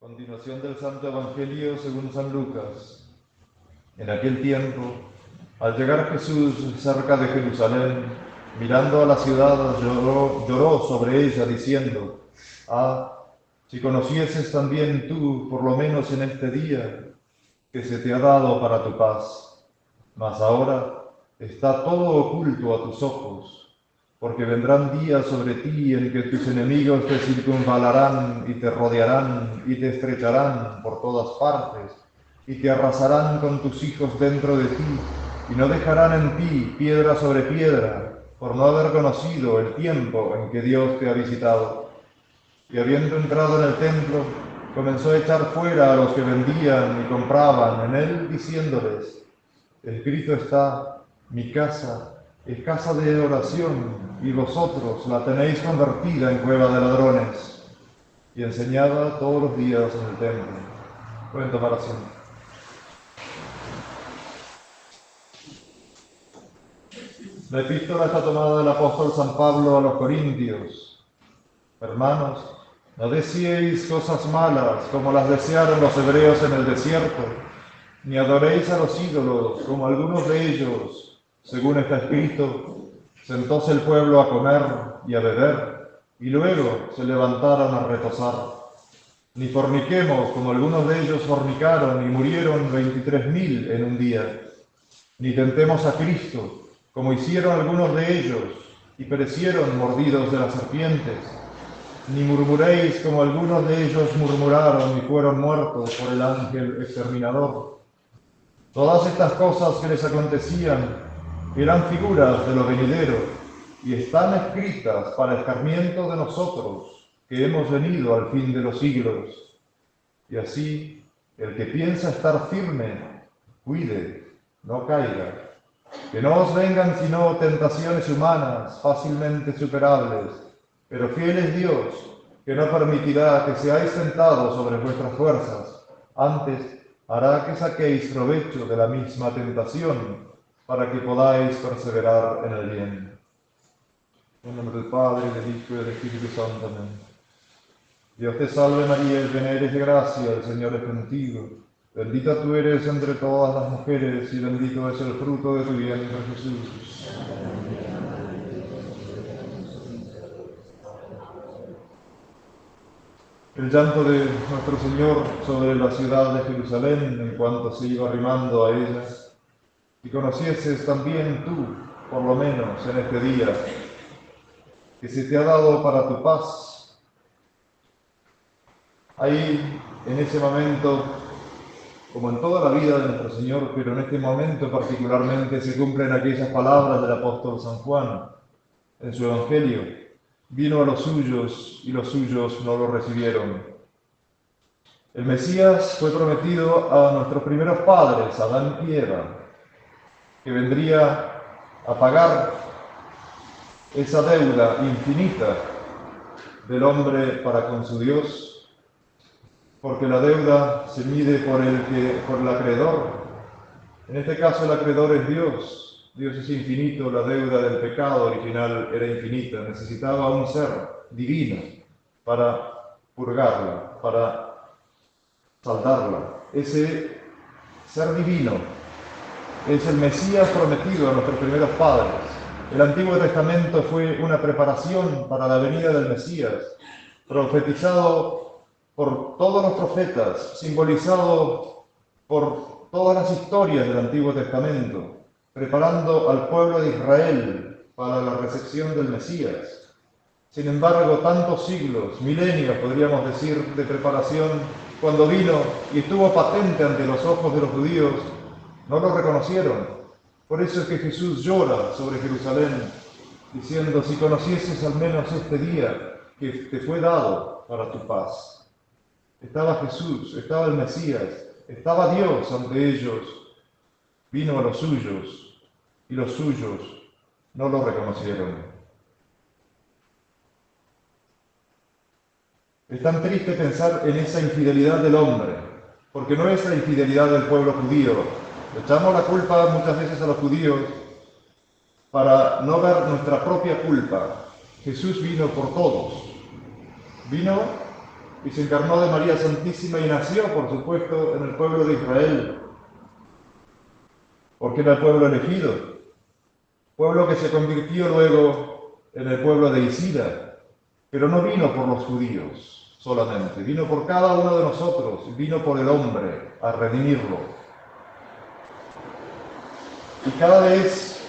Continuación del Santo Evangelio según San Lucas. En aquel tiempo, al llegar Jesús cerca de Jerusalén, mirando a la ciudad, lloró sobre ella, diciendo: si conocieses también tú, por lo menos en este día, que se te ha dado para tu paz. Mas ahora está todo oculto a tus ojos, porque vendrán días sobre ti en que tus enemigos te circunvalarán y te rodearán y te estrecharán por todas partes y te arrasarán con tus hijos dentro de ti y no dejarán en ti piedra sobre piedra por no haber conocido el tiempo en que Dios te ha visitado. Y habiendo entrado en el templo, comenzó a echar fuera a los que vendían y compraban en él, diciéndoles: escrito está, mi casa es casa de oración, y vosotros la tenéis convertida en cueva de ladrones. Y enseñaba todos los días en el templo. Pueden tomar asiento. La epístola está tomada del apóstol San Pablo a los Corintios. Hermanos, no deseéis cosas malas como las desearon los hebreos en el desierto, ni adoréis a los ídolos como algunos de ellos, según está escrito: sentóse el pueblo a comer y a beber, y luego se levantaron a retozar. Ni forniquemos como algunos de ellos fornicaron y murieron 23.000 en un día. Ni tentemos a Cristo, como hicieron algunos de ellos, y perecieron mordidos de las serpientes. Ni murmuréis como algunos de ellos murmuraron y fueron muertos por el ángel exterminador. Todas estas cosas que les acontecían eran figuras de lo venidero y están escritas para escarmiento de nosotros, que hemos venido al fin de los siglos. Y así, el que piensa estar firme, cuide, no caiga. Que no os vengan sino tentaciones humanas, fácilmente superables, pero fiel es Dios, que no permitirá que seáis tentados sobre vuestras fuerzas. Antes, hará que saquéis provecho de la misma tentación, para que podáis perseverar en el bien. En nombre del Padre, del Hijo y del Espíritu Santo. Amén. Dios te salve María, llena eres de gracia, el Señor es contigo. Bendita tú eres entre todas las mujeres, y bendito es el fruto de tu vientre, Jesús. El llanto de nuestro Señor sobre la ciudad de Jerusalén en cuanto se iba arrimando a ella. Si conocieses también tú, por lo menos en este día, que se te ha dado para tu paz. Ahí, en ese momento, como en toda la vida de nuestro Señor, pero en este momento particularmente se cumplen aquellas palabras del apóstol San Juan en su Evangelio: vino a los suyos y los suyos no lo recibieron. El Mesías fue prometido a nuestros primeros padres, Adán y Eva, que vendría a pagar esa deuda infinita del hombre para con su Dios, porque la deuda se mide por el acreedor. En este caso el acreedor es Dios. Dios es infinito, la deuda del pecado original era infinita. Necesitaba un ser divino para purgarla, para saldarla. Ese ser divino es el Mesías prometido a nuestros primeros padres. El Antiguo Testamento fue una preparación para la venida del Mesías, profetizado por todos los profetas, simbolizado por todas las historias del Antiguo Testamento, preparando al pueblo de Israel para la recepción del Mesías. Sin embargo, tantos siglos, milenios podríamos decir, de preparación, cuando vino y estuvo patente ante los ojos de los judíos, no lo reconocieron. Por eso es que Jesús llora sobre Jerusalén, diciendo: si conocieses al menos este día que te fue dado para tu paz. Estaba Jesús, estaba el Mesías, estaba Dios ante ellos. Vino a los suyos y los suyos no lo reconocieron. Es tan triste pensar en esa infidelidad del hombre, porque no es la infidelidad del pueblo judío. Le echamos la culpa muchas veces a los judíos para no ver nuestra propia culpa. Jesús vino por todos. Vino y se encarnó de María Santísima y nació, por supuesto, en el pueblo de Israel, porque era el pueblo elegido, pueblo que se convirtió luego en el pueblo de Isira, pero no vino por los judíos solamente, vino por cada uno de nosotros, vino por el hombre a redimirlo. Y cada vez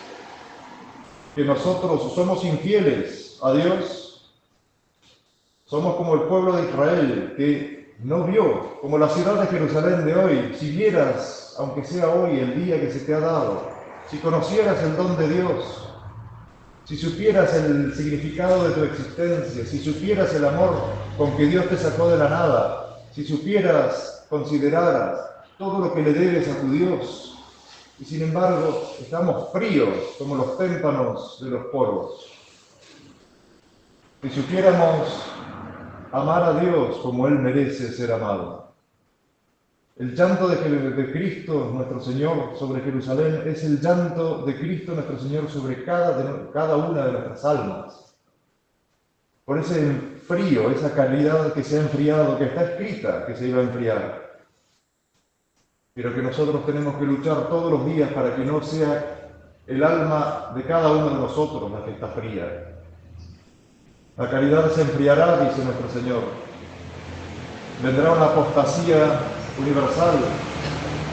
que nosotros somos infieles a Dios, somos como el pueblo de Israel, que no vio, como la ciudad de Jerusalén de hoy. Si vieras, aunque sea hoy, el día que se te ha dado, si conocieras el don de Dios, si supieras el significado de tu existencia, si supieras el amor con que Dios te sacó de la nada, si supieras, consideraras todo lo que le debes a tu Dios, y sin embargo estamos fríos como los témpanos de los poros. Si supiéramos amar a Dios como Él merece ser amado. El llanto de Cristo, nuestro Señor, sobre Jerusalén es el llanto de Cristo, nuestro Señor, sobre cada una de nuestras almas. Por ese frío, esa caridad que se ha enfriado, que está escrita que se iba a enfriar. Pero que nosotros tenemos que luchar todos los días para que no sea el alma de cada uno de nosotros la que está fría. La caridad se enfriará, dice nuestro Señor. Vendrá una apostasía universal,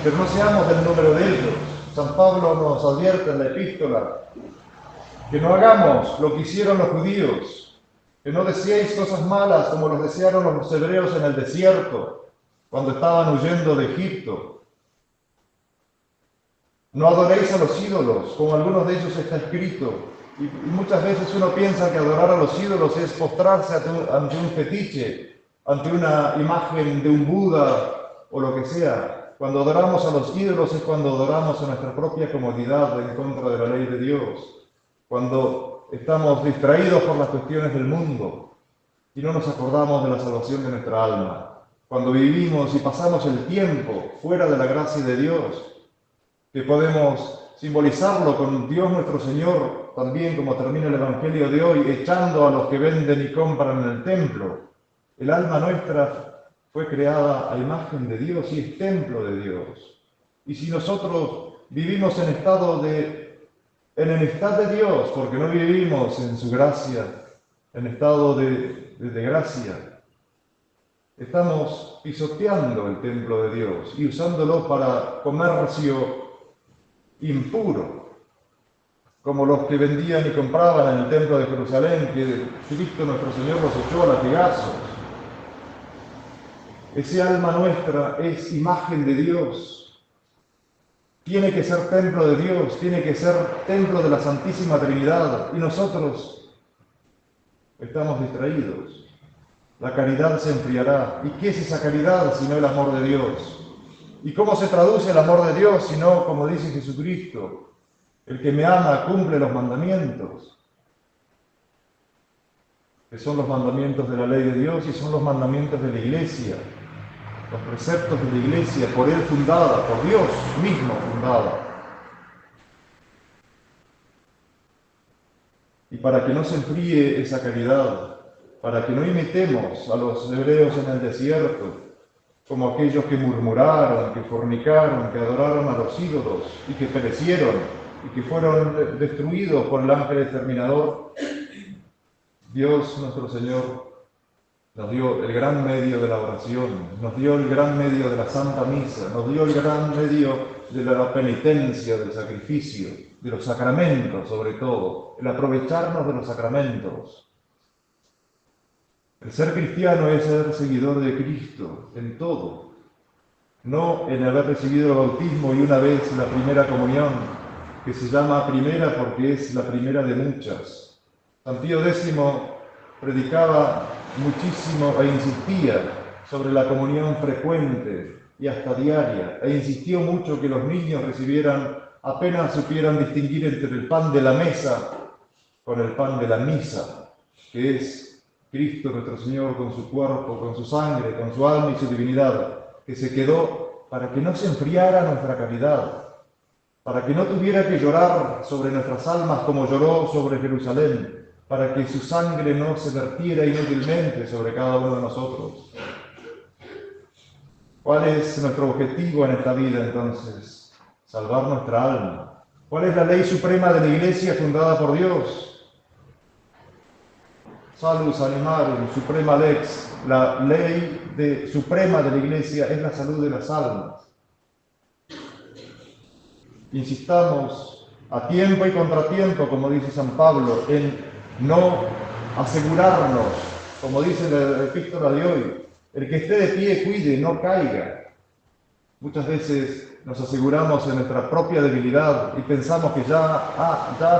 pero no seamos del número de ellos. San Pablo nos advierte en la epístola que no hagamos lo que hicieron los judíos, que no deseéis cosas malas como los desearon los hebreos en el desierto, cuando estaban huyendo de Egipto. No adoréis a los ídolos, como algunos de ellos está escrito. Y muchas veces uno piensa que adorar a los ídolos es postrarse ante un fetiche, ante una imagen de un Buda o lo que sea. Cuando adoramos a los ídolos es cuando adoramos a nuestra propia comodidad en contra de la ley de Dios. Cuando estamos distraídos por las cuestiones del mundo y no nos acordamos de la salvación de nuestra alma. Cuando vivimos y pasamos el tiempo fuera de la gracia de Dios, que podemos simbolizarlo con Dios nuestro Señor, también como termina el Evangelio de hoy, echando a los que venden y compran en el templo. El alma nuestra fue creada a imagen de Dios y es templo de Dios. Y si nosotros vivimos en enemistad de Dios, porque no vivimos en su gracia, en estado de gracia, estamos pisoteando el templo de Dios y usándolo para comercio impuro, como los que vendían y compraban en el templo de Jerusalén, que Cristo nuestro Señor los echó a latigazos. Ese alma nuestra es imagen de Dios. Tiene que ser templo de Dios, tiene que ser templo de la Santísima Trinidad, y nosotros estamos distraídos. La caridad se enfriará. ¿Y qué es esa caridad sino el amor de Dios? ¿Y cómo se traduce el amor de Dios si no, como dice Jesucristo, el que me ama cumple los mandamientos? Que son los mandamientos de la ley de Dios y son los mandamientos de la Iglesia, los preceptos de la Iglesia, por Él fundada, por Dios mismo fundada. Y para que no se enfríe esa caridad, para que no imitemos a los hebreos en el desierto, como aquellos que murmuraron, que fornicaron, que adoraron a los ídolos y que perecieron y que fueron destruidos por el ángel exterminador, Dios nuestro Señor nos dio el gran medio de la oración, nos dio el gran medio de la Santa Misa, nos dio el gran medio de la penitencia, del sacrificio, de los sacramentos sobre todo, el aprovecharnos de los sacramentos. El ser cristiano es ser seguidor de Cristo en todo, no en haber recibido el bautismo y una vez la primera comunión, que se llama primera porque es la primera de muchas. San Pío X predicaba muchísimo e insistía sobre la comunión frecuente y hasta diaria, e insistió mucho que los niños apenas supieran distinguir entre el pan de la mesa con el pan de la misa, que es Cristo nuestro Señor con su cuerpo, con su sangre, con su alma y su divinidad, que se quedó para que no se enfriara nuestra caridad, para que no tuviera que llorar sobre nuestras almas como lloró sobre Jerusalén, para que su sangre no se vertiera inútilmente sobre cada uno de nosotros. ¿Cuál es nuestro objetivo en esta vida entonces? Salvar nuestra alma. ¿Cuál es la ley suprema de la Iglesia fundada por Dios? Salus animarum, suprema lex. La ley suprema de la Iglesia es la salud de las almas. Insistamos a tiempo y contratiempo, como dice San Pablo, en no asegurarnos, como dice la epístola de hoy, el que esté de pie cuide, no caiga. Muchas veces nos aseguramos en nuestra propia debilidad y pensamos que ya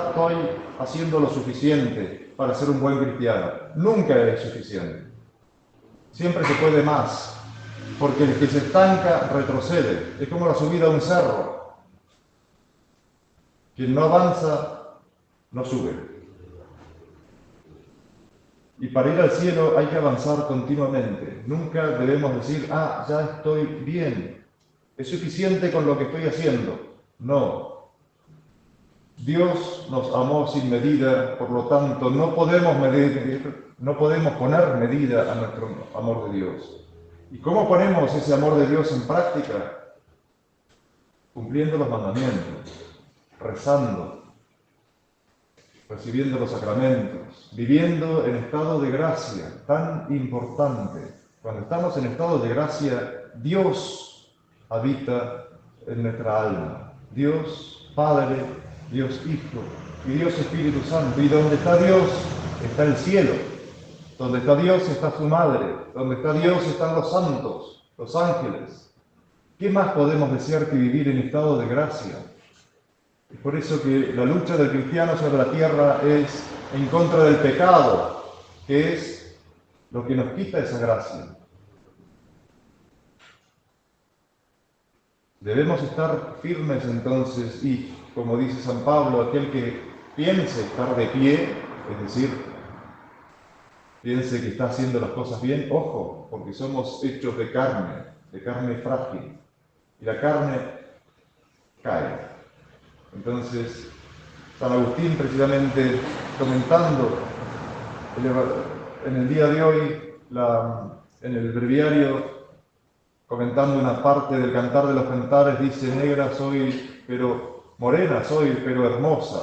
estoy haciendo lo suficiente para ser un buen cristiano. Nunca es suficiente. Siempre se puede más, porque el que se estanca retrocede. Es como la subida a un cerro. Quien no avanza, no sube. Y para ir al cielo hay que avanzar continuamente. Nunca debemos decir, ya estoy bien. Es suficiente con lo que estoy haciendo. No. Dios nos amó sin medida, por lo tanto, no podemos poner medida a nuestro amor de Dios. ¿Y cómo ponemos ese amor de Dios en práctica? Cumpliendo los mandamientos, rezando, recibiendo los sacramentos, viviendo en estado de gracia, tan importante. Cuando estamos en estado de gracia, Dios habita en nuestra alma. Dios Padre, Dios Hijo y Dios Espíritu Santo. Y donde está Dios, está el cielo. Donde está Dios, está su Madre. Donde está Dios, están los santos, los ángeles. ¿Qué más podemos desear que vivir en estado de gracia? Es por eso que la lucha del cristiano sobre la tierra es en contra del pecado, que es lo que nos quita esa gracia. Debemos estar firmes entonces y, como dice San Pablo, aquel que piense estar de pie, es decir, piense que está haciendo las cosas bien, ojo, porque somos hechos de carne frágil, y la carne cae. Entonces, San Agustín, precisamente comentando en el día de hoy, en el breviario, comentando una parte del Cantar de los Cantares, dice: negra soy, pero morena soy, pero hermosa.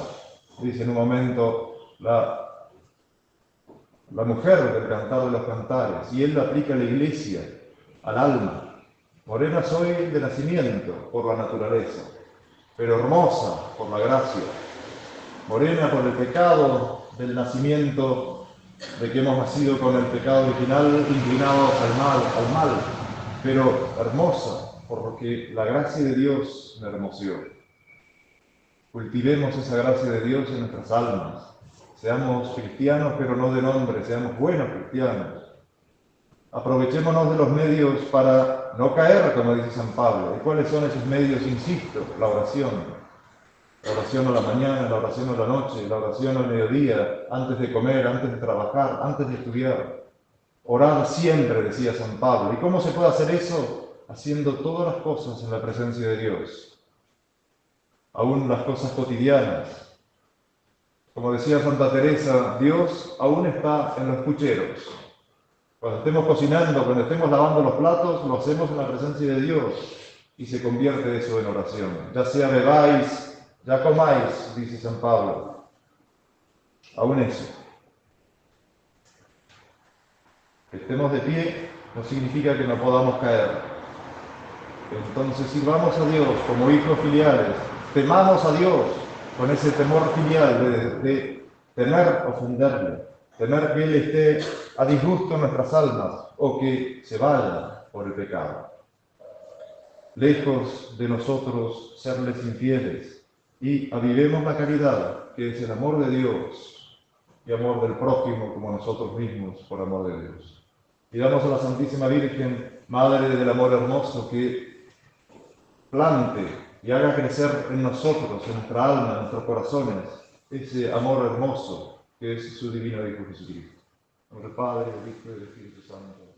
Dice en un momento la mujer del Cantar de los Cantares, y él lo aplica a la Iglesia, al alma. Morena soy de nacimiento, por la naturaleza, pero hermosa por la gracia, morena por el pecado del nacimiento, de que hemos nacido con el pecado original, inclinados al mal, pero hermosa porque la gracia de Dios me hermoseó. Cultivemos esa gracia de Dios en nuestras almas, seamos cristianos pero no de nombre, seamos buenos cristianos. Aprovechémonos de los medios para no caer, como dice San Pablo. ¿Y cuáles son esos medios? Insisto, la oración. La oración a la mañana, la oración a la noche, la oración al mediodía, antes de comer, antes de trabajar, antes de estudiar. Orar siempre, decía San Pablo. ¿Y cómo se puede hacer eso? Haciendo todas las cosas en la presencia de Dios. Aún las cosas cotidianas. Como decía Santa Teresa, Dios aún está en los pucheros. Cuando estemos cocinando, cuando estemos lavando los platos, lo hacemos en la presencia de Dios y se convierte eso en oración. Ya sea bebáis, ya comáis, dice San Pablo. Aún eso. Que estemos de pie no significa que no podamos caer. Entonces sirvamos a Dios como hijos filiales, temamos a Dios con ese temor filial de temer ofenderle, temer que Él esté a disgusto en nuestras almas o que se vaya por el pecado. Lejos de nosotros serles infieles y avivemos la caridad, que es el amor de Dios y amor del prójimo como nosotros mismos por amor de Dios. Pidamos a la Santísima Virgen, Madre del Amor Hermoso, que plante y haga crecer en nosotros, en nuestra alma, en nuestros corazones, ese amor hermoso que es su divino Hijo Jesucristo. En nombre del Padre, del Hijo y del Espíritu Santo.